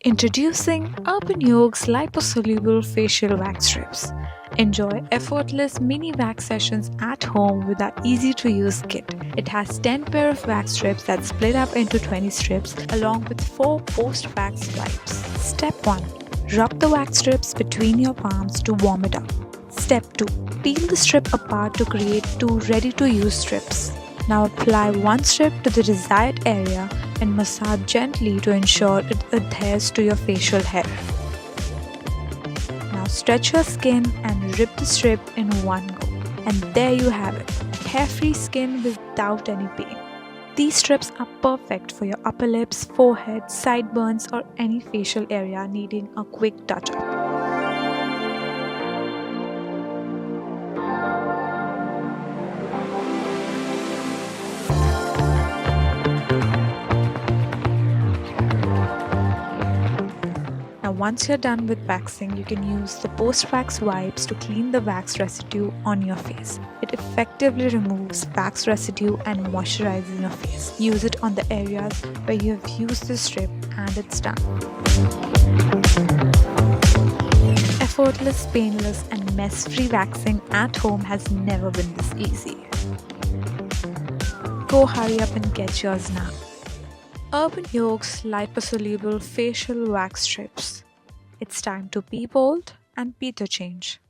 Introducing Urbanyog's Liposoluble Facial Wax Strips. Enjoy effortless mini wax sessions at home with our easy-to-use kit. It has 10 pair of wax strips that split up into 20 strips along with 4 post-wax wipes. Step 1. Rub the wax strips between your palms to warm it up. Step 2. Peel the strip apart to create 2 ready-to-use strips. Now apply one strip to the desired area and massage gently to ensure it adheres to your facial hair. Now stretch your skin and rip the strip in one go. And there you have it, hair-free skin without any pain. These strips are perfect for your upper lips, forehead, sideburns or any facial area needing a quick touch-up. Now once you're done with waxing, you can use the post-wax wipes to clean the wax residue on your face. It effectively removes wax residue and moisturizes your face. Use it on the areas where you have used the strip and it's done. Effortless, painless and mess-free waxing at home has never been this easy. Go hurry up and get yours now. Urbanyog's Liposoluble Facial Wax Strips. It's time to be bold and be the change.